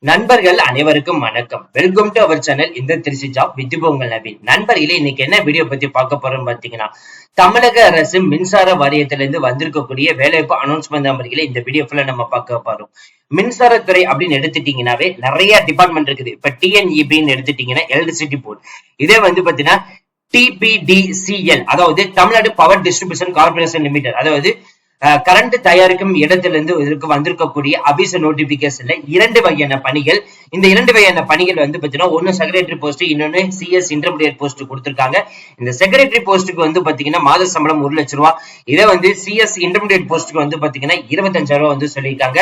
நண்பர்கள் அனைவருக்கும் வணக்கம். வெல்கம் டு அவர் சேனல் இந்த திருச்சி ஜாப் வித் உங்கள் நவீன். நண்பர்களே, இன்னைக்கு என்ன வீடியோ பத்தி பார்க்க போறோம்னு பாத்தீங்கன்னா, தமிழக அரசு மின்சார வாரியத்திலிருந்து வந்திருக்கக்கூடிய வேலைவாய்ப்பு அனௌன்ஸ்மெண்ட் நம்பர்களே இந்த வீடியோ ஃபுல்லா நம்ம பார்க்க போறோம். மின்சாரத்துறை அப்படின்னு எடுத்துட்டீங்கன்னாவே நிறைய டிபார்ட்மெண்ட் இருக்குது. இப்ப டிஎன்இபின்னு எடுத்துட்டீங்கன்னா எலக்ட்ரிசிட்டி போர்டு, இதே பாத்தீங்கன்னா டிபிடிசிஎல், அதாவது Tamil Nadu power distribution corporation limited, அதாவது கரண்ட் தயாரிக்கும் இடத்திலிருந்து வந்திருக்கக்கூடிய அபிச நோட்டிபிகேஷன்ல இரண்டு வகையான பணிகள். இந்த இரண்டு வகையான பணிகள் பாத்தீங்கன்னா ஒன்னு செக்ரட்டரி போஸ்ட், இன்னொன்னு சிஎஸ் இன்டர்மீடியட் போஸ்ட் கொடுத்திருக்காங்க. இந்த செக்ரட்டரி போஸ்ட்டுக்கு பாத்தீங்கன்னா மாத சம்பளம் 1 லட்சம் ரூபாய். இதே சிஎஸ் இன்டர்மீடியட் போஸ்ட்டுக்கு பாத்தீங்கன்னா 25,000 ரூபாய் சொல்லியிருக்காங்க.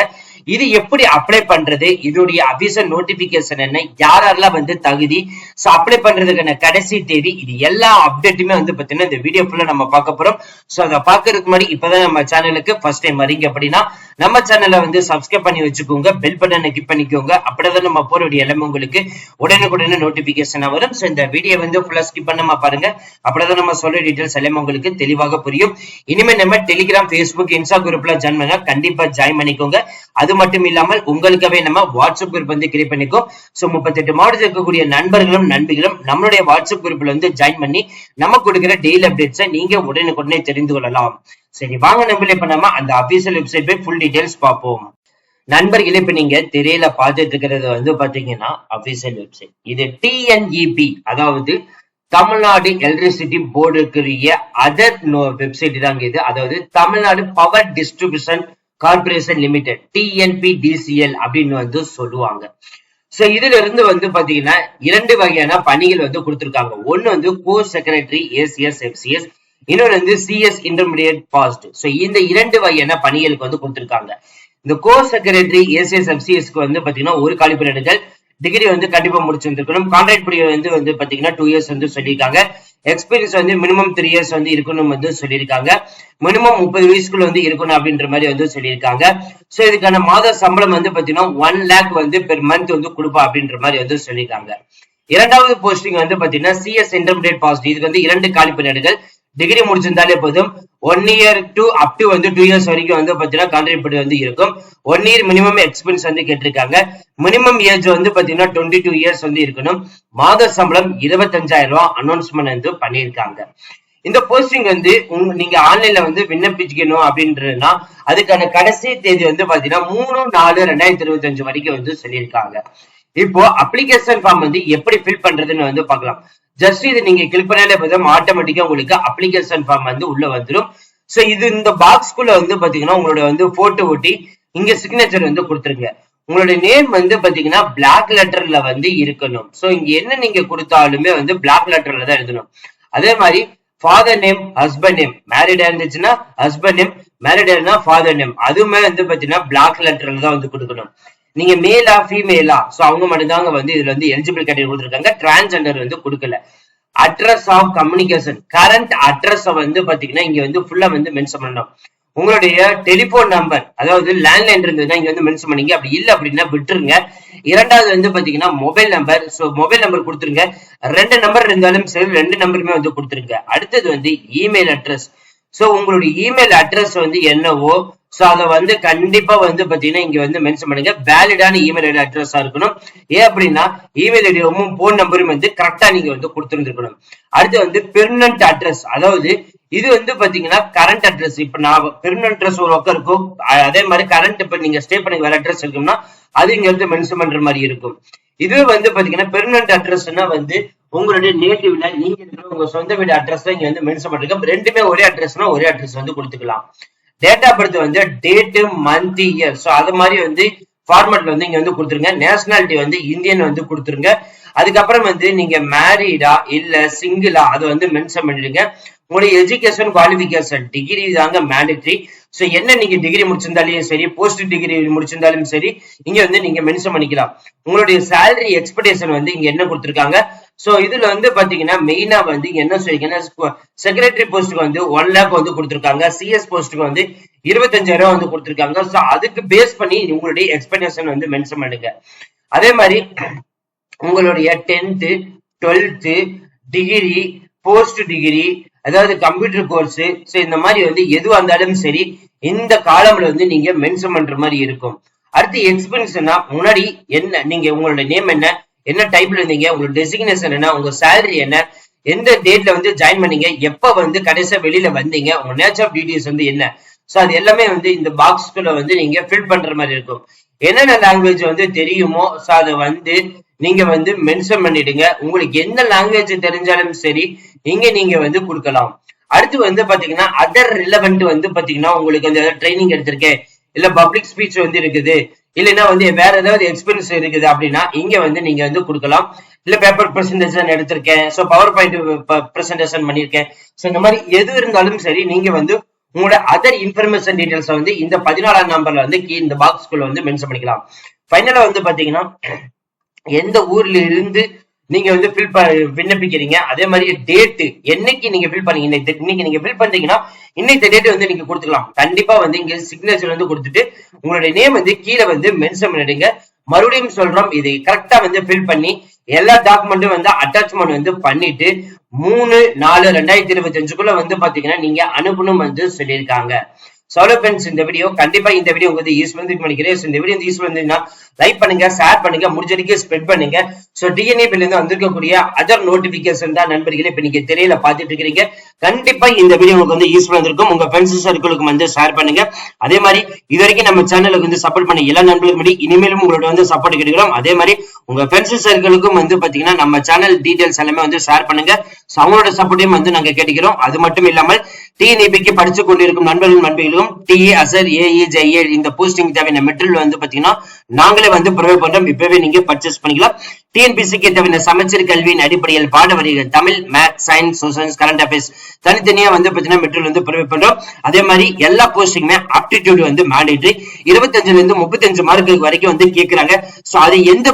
இது எப்படி அப்ளை பண்றது, இதோடைய அபிஷியல் நோட்டிபிகேஷன் என்ன, யாரெல்லாம் தகுதி, சோ அப்ளை பண்றதுக்கான கடைசி தேதி, இது எல்லா அப்டேட்டுமே பாத்தீங்கன்னா இந்த வீடியோ ஃபுல்லா நம்ம பார்க்க போறோம். சோ அதை பாக்குறதுக்கு முன்னாடி இப்பதான் நம்ம சேனலுக்கு ஃபர்ஸ்ட் டைம் வரீங்க அப்படின்னா நம்ம சேனலை சப்ஸ்கிரைப் பண்ணி வச்சுக்கோங்க, பெல் பட்டனை கிளிக் பண்ணிக்கோங்க. அப்படிதான் நம்ம போற வீடியோ எல்லாமே உங்களுக்கு உடனுக்குடனே நோட்டிபிகேஷன் வரும். சோ இந்த வீடியோ ஃபுல்லா ஸ்கிப் பண்ணாம பாருங்க, அப்படிதான் நம்ம சொல்ற டீடைல்ஸ் எல்லாமே உங்களுக்கு தெளிவாக புரியும். இனிமே நம்ம டெலிகிராம், பேஸ்புக், இன்ஸ்டா குரூப்ல ஜாயின் பண்ணுங்க, கண்டிப்பா ஜாயின் பண்ணிக்கோங்க. அது மட்டும் இல்லாமல் உங்களுக்காகவே நம்ம வாட்ஸ்அப் குரூப் கிரியேட் பண்ணிக்கோம். சோ 38 மாவட்டத்தில் இருக்கக்கூடிய நண்பர்களும் நண்பிகளும் நம்மளுடைய வாட்ஸ்அப் குரூப்ல ஜாயின் பண்ணி நம்ம கொடுக்கிற டெய்லி அப்டேட்ஸை நீங்க உடனுக்குடனே தெரிந்து கொள்ளலாம். சரி, வாங்க நம்பளே பண்ணாம அந்த அபிஷியல் வெப்சைட் போய் ஃபுல் டீடைல்ஸ் பார்ப்போம். நண்பர்களே, இப்ப நீங்க திரையில பார்த்துட்டு இருக்கிறது பாத்தீங்கன்னா அபிஷியல் வெப்சைட். இது டிஎன்இபி, அதாவது தமிழ்நாடு எலக்ட்ரிசிட்டி போர்டுக்குரிய அதர் வெப்சைட் தாங்க இது. அதாவது Tamil Nadu power distribution corporation limited, டிஎன்பிடிசிஎல் அப்படின்னு சொல்லுவாங்க. சோ இதுல இருந்து பாத்தீங்கன்னா இரண்டு வகையான பணிகள் கொடுத்திருக்காங்க. ஒன்னு கோ செக்ரட்டரி ஏசிஎஸ் எஃப்சிஎஸ், இன்னொரு சிஎஸ் இன்டர்மீடியட் பாஸ்ட். சோ இந்த இரண்டு வகையான பணிகளுக்கு கொடுத்திருக்காங்க. இந்த கோ செக்ரட்டரி ஏசிஎஸ் எஃப்சிஎஸ்க்கு பாத்தீங்கன்னா ஒரு காலிப்பணியிடங்கள், டிகிரி கண்டிப்பா முடிச்சிருந்திருக்கணும். கான்ட்ராக்ட் பீரியட் பாத்தீங்கன்னா 2 இயர்ஸ் சொல்லியிருக்காங்க. எக்ஸ்பீரியன்ஸ் மினிமம் 3 இயர்ஸ் இருக்கணும் சொல்லியிருக்காங்க. மினிமம் 30 வயசுக்குள்ள இருக்கணும் அப்படின்ற மாதிரி சொல்லியிருக்காங்க. சோ இதுக்கான மாத சம்பளம் பாத்தீங்கன்னா 1 lakh பெர் மந்த் கொடுப்பா அப்படின்ற மாதிரி சொல்லியிருக்காங்க. இரண்டாவது போஸ்டிங் பாத்தீங்கன்னா சிஎஸ் இன்டர்மீடியட் பாஸ்ட். இதுக்கு 2 காலிப்பணியிடங்கள், டிகிரி முடிச்சிருந்தாலே போதும். 1 year to up to 2 years வரைக்கும் பாத்தீங்கன்னா கான்ட்ராக்ட் இருக்கும். 1 year மினிமம் எக்ஸ்பீரியன்ஸ் கேட்டிருக்காங்க. மினிமம் ஏஜ் பாத்தீங்கன்னா 22 years இருக்கணும். மாத சம்பளம் 25,000 ரூபாய் அனௌன்ஸ்மெண்ட் பண்ணியிருக்காங்க. இந்த போஸ்டிங் நீங்க ஆன்லைன்ல விண்ணப்பிக்கணும் அப்படின்றதுனா அதுக்கான கடைசி தேதி பாத்தீங்கன்னா 3/4/2025 வரைக்கும் சொல்லியிருக்காங்க. இப்போ அப்ளிகேஷன் ஃபார்ம் எப்படி ஃபில் பண்றதுன்னு பார்க்கலாம். ஜஸ்ட் இது நீங்க கிளிக் பண்ணாலே போதும், ஆட்டோமேட்டிக்கா உங்களுக்கு அப்ளிகேஷன் ஃபார்ம் உள்ள வந்துடும். சோ இது இந்த பாக்ஸ்குள்ள பாத்தீங்கன்னா உங்களோட போட்டோ ஒட்டி இங்க சிக்னேச்சர் கொடுத்துருங்க. உங்களுடைய நேம் பாத்தீங்கன்னா பிளாக் லெட்டர்ல இருக்கணும். சோ இங்க என்ன நீங்க கொடுத்தாலுமே பிளாக் லெட்டர்ல தான் எழுதணும். அதே மாதிரி ஃபாதர் நேம், ஹஸ்பண்ட் நேம், மேரிடா இருந்துச்சுன்னா ஹஸ்பண்ட் நேம், மேரிடா ஃபாதர் நேம், அதுவுமே பாத்தீங்கன்னா பிளாக் லெட்டர்ல தான் கொடுக்கணும். நீங்க மேலா ஃபீமேலா, சோ அவங்க மட்டும்தாங்க இதுல எலிஜிபிள் கேட்டகரி கொடுத்துருக்காங்க. டிரான்ஸ்ஜெண்டர் கொடுக்கல. Address of communication, current address பாத்தீங்கன்னா இங்க ஃபுல்லா மென்ஷன் பண்ணணும். உங்களுடைய டெலிபோன் நம்பர், அதாவது லேண்ட்லைன் இருந்ததுன்னா இங்க மென்ஷன் பண்ணீங்க. அப்படி இல்ல அப்படின்னா விட்டுருங்க. இரண்டாவது பாத்தீங்கன்னா mobile number. So mobile number கொடுத்துருங்க. 2 நம்பர் இருந்தாலும் சரி, 2 நம்பருமே கொடுத்துருங்க. அடுத்தது இமெயில் அட்ரஸ். சோ உங்களுடைய இமெயில் அட்ரஸ் என்னவோ சோ அத கண்டிப்பா பாத்தீங்கன்னா இங்க மென்ஷன் பண்ணுங்க. வேலிடான இமெயில் ஐடி அட்ரஸா இருக்கணும். ஏன் அப்படின்னா இமெயில் ஐடியும் போன் நம்பரும் கரெக்டா நீங்க கொடுத்துருந்துருக்கணும். அடுத்து பெர்மனன்ட் அட்ரஸ், அதாவது இது பாத்தீங்கன்னா கரண்ட் அட்ரஸ். இப்ப நான் பெர்மனன்ட் அட்ரஸ் ஒரு பக்கம் இருக்கும், அதே மாதிரி கரண்ட் இப்ப நீங்க ஸ்டே பண்ணி வேற அட்ரஸ் இருக்கும்னா அது இங்க மென்ஷன் பண்ற மாதிரி இருக்கும். இதுவே பாத்தீங்கன்னா பெர்மனன்ட் அட்ரஸ்னா உங்களுடைய நேட்டிவ்ல நீங்க இருக்கிற உங்க சொந்த வீடு அட்ரஸ் தான் இங்க மென்ஷன் பண்ணிருக்கோம். ரெண்டுமே ஒரே அட்ரஸ்னா ஒரே அட்ரஸ் கொடுத்துக்கலாம். Date of birth date, month, year, so அது மாதிரி ஃபார்மேட்ல இங்க கொடுத்துருங்க. நேஷனாலிட்டி இந்தியன் கொடுத்துருங்க. அதுக்கப்புறம் நீங்க மேரீடா இல்ல சிங்கிளா அது மென்ஷன் பண்ணிடுங்க. உங்களுடைய எஜுகேஷன் குவாலிபிகேஷன், டிகிரி தாங்க மேண்டேட்டரி. சோ என்ன நீங்க டிகிரி முடிச்சிருந்தாலும் சரி, போஸ்ட் டிகிரி முடிச்சிருந்தாலும் சரி, இங்க நீங்க மென்ஷன் பண்ணிக்கலாம். உங்களுடைய சேலரி எக்ஸ்பெக்டேஷன் இங்க என்ன கொடுத்திருக்காங்க. சோ இதுல பாத்தீங்கன்னா மெயினா என்ன சொல்லிருக்கீங்கன்னா செக்ரட்டரி போஸ்ட்டுக்கு 1 lakh கொடுத்திருக்காங்க. சிஎஸ் போஸ்ட்டுக்கு 25,000 ரூபாய் கொடுத்திருக்காங்க. சோ அதுக்கு பேஸ் பண்ணி உங்களுடைய எக்ஸ்பெக்டேஷன் மென்ஷன் பண்ணுங்க. அதே மாதிரி உங்களுடைய 10th 12th degree, post degree, அதாவது கம்ப்யூட்டர் கோர்ஸ், சோ இந்த மாதிரி எதுவா இருந்தாலும் சரி இந்த காலம்ல நீங்க மென்ஷன் பண்ற மாதிரி இருக்கும். அடுத்து எக்ஸ்பீரியன்ஸ்னா முன்னாடி என்ன, நீங்க உங்களோட நேம் என்ன டைப்ல இருந்தீங்க, உங்களோட டெசிக்னேஷன் என்ன, உங்க சேலரி என்ன, எந்த டேட்ல வந்து ஜாயின் பண்ணீங்க, எப்ப வந்து கடைசியா வெளியில வந்தீங்க, உங்க நேச்சர் ஆஃப் டியூட்டிஸ் வந்து என்ன. சோ அது எல்லாமே வந்து இந்த பாக்ஸ்குள்ள வந்து நீங்க ஃபில் பண்ற மாதிரி இருக்கும். என்னென்ன லாங்குவேஜ் வந்து தெரியுமோ சோ அதை வந்து நீங்க வந்து மென்ஷன் பண்ணிடுங்க. உங்களுக்கு எந்த லாங்குவேஜ் தெரிஞ்சாலும் சரி இங்க நீங்க வந்து கொடுக்கலாம். அடுத்து வந்து பாத்தீங்கன்னா அதர் ரிலவெண்ட் வந்து பாத்தீங்கன்னா உங்களுக்கு வந்து ட்ரைனிங் எடுத்திருக்கேன், இல்ல பப்ளிக் ஸ்பீச் வந்து இருக்குது, இல்லைன்னா வந்து வேற ஏதாவது எக்ஸ்பீரியன்ஸ் இருக்குது அப்படின்னா இங்க வந்து நீங்க வந்து கொடுக்கலாம். இல்ல பேப்பர் பிரசன்டேஷன் எடுத்திருக்கேன், சோ பவர் பாயிண்ட் பிரசன்டேஷன் பண்ணிருக்கேன், சோ இந்த மாதிரி எது இருந்தாலும் சரி நீங்க வந்து உங்களோட அதர் இன்ஃபர்மேஷன் டீடைல்ஸ் வந்து இந்த 14ஆம் நம்பர்ல வந்து இந்த பாக்ஸ்குள்ள வந்து மென்ஷன் பண்ணிக்கலாம். ஃபைனலா வந்து பாத்தீங்கன்னா எந்த ஊர்ல இருந்து நீங்க வந்து விண்ணப்பிக்கிறீங்க, அதே மாதிரி டேட் என்னைக்கு நீங்க ஃபில் பண்ணீங்க, இன்னைக்கு நீங்க ஃபில் பண்றீங்கன்னா இன்னைக்கு டேட் வந்து நீங்க கொடுத்துக்கலாம். கண்டிப்பா வந்து இங்க சிக்னேச்சர் வந்து கொடுத்துட்டு உங்களுடைய நேம் வந்து கீழே வந்து மென்ஷன் பண்ணிடுங்க. மறுபடியும் சொல்றோம், இதை கரெக்டா வந்து ஃபில் பண்ணி எல்லா டாக்குமெண்ட்டும் வந்து அட்டாச்மெண்ட் வந்து பண்ணிட்டு 3/4/2025 வந்து பாத்தீங்கன்னா நீங்க அனுப்பணும் வந்து சொல்லியிருக்காங்க. சோலோ ஃப்ரெண்ட்ஸ், இந்த வீடியோ கண்டிப்பா இந்த வீடியோ உங்களுக்கு யூஸ் வந்து நினைக்கிறேன். இந்த வீடியோ யூஸ் வந்து லைக் பண்ணுங்க, ஷேர் பண்ணுங்க, முடிஞ்ச வரைக்கும் ஸ்ப்ரெட் பண்ணுங்க. சோ டிஎன்ஏ பில் இருந்து வந்திருக்கக்கூடிய அதர் நோட்டிபிகேஷன் தான் நண்பர்களே இப்ப நீங்க தெரியல பாத்துட்டு இருக்கீங்க. கண்டிப்பா இந்த வீடியோ உங்களுக்கு வந்து யூஸ்ஃபுல்லா இருக்கும். உங்க ஃப்ரெண்ட்ஸ் சர்க்கிளுக்கு வந்து ஷேர் பண்ணுங்க. அதே மாதிரி இது வரைக்கும் நம்ம சேனலுக்கு வந்து சப்போர்ட் பண்ண எல்லா நண்பர்களுக்கும் இனிமேலும் உங்களோட வந்து சப்போர்ட் கிடைக்கிறோம். அதே மாதிரி உங்க ஃப்ரெண்ட்ஸ் சர்க்கிளுக்கும் வந்து பாத்தீங்கன்னா நம்ம சேனல் டீடைல்ஸ் எல்லாமே வந்து ஷேர் பண்ணுங்க. அவங்களோட சப்போர்ட்டையும் வந்து நாங்க கேட்டுக்கிறோம். அது மட்டும் இல்லாமல் டிஎன்ஏபிக்கு படிச்சு கொண்டிருக்கும் நண்பர்களும் டிஏ அசர் ஏஇஜே இந்த போஸ்டிங் தேவையான மெட்டீரியல் வந்து பாத்தீங்கன்னா நாங்களே வந்து ப்ரொவைட் பண்றோம். இப்பவே நீங்க பர்ச்சேஸ் பண்ணிக்கலாம். டிஎன்பிசிக்கு தேவையான சமச்சீர் கல்வியின் அடிப்படையில் பாட வரிகள் Tamil, maths, science, social, current affairs தனித்தனியா வந்து பாத்தீங்கன்னா மெட்டீரியல் வந்து ப்ரொவைட் பண்றோம். அதே மாதிரி எல்லா போஸ்டிங்குமே ஆப்டிடியூட் வந்து மேண்டேட்டரி 25ல இருந்து 35 மார்க்கு வரைக்கும் வந்து கேட்கறாங்க. சோ அது எந்த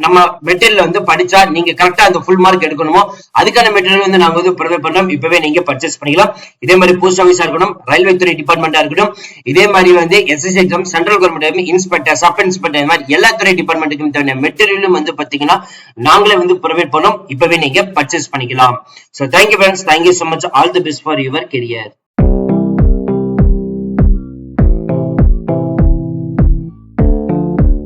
நம்ம மெட்டீரியல் வந்து படிச்சா நீங்க கரெக்டா அந்த ஃபுல் மார்க் எடுக்கணுமோ அதுக்கான மெட்டீரியல் வந்து நாங்க வந்து ப்ரொவைட் பண்றோம். இப்பவே நீங்க பர்ச்சேஸ் பண்ணிக்கலாம். இதே மாதிரி போஸ்ட் ஆஃபீஸா இருக்கட்டும், ரயில்வே துறை டிபார்ட்மெண்டா இருக்கட்டும், இதே மாதிரி வந்து SSC exam, central government inspector, sub inspector, இந்த மாதிரி எல்லா துறை டிபார்ட்மெண்ட்டுக்கும் தேவையான மெட்டீரியலும் வந்து பாத்தீங்கன்னா நாங்களே வந்து ப்ரொவைட் பண்ணோம். இப்பவே நீங்க பர்ச்சேஸ் பண்ணிக்கலாம். So thank you friends, thank you so much, all the best for your career.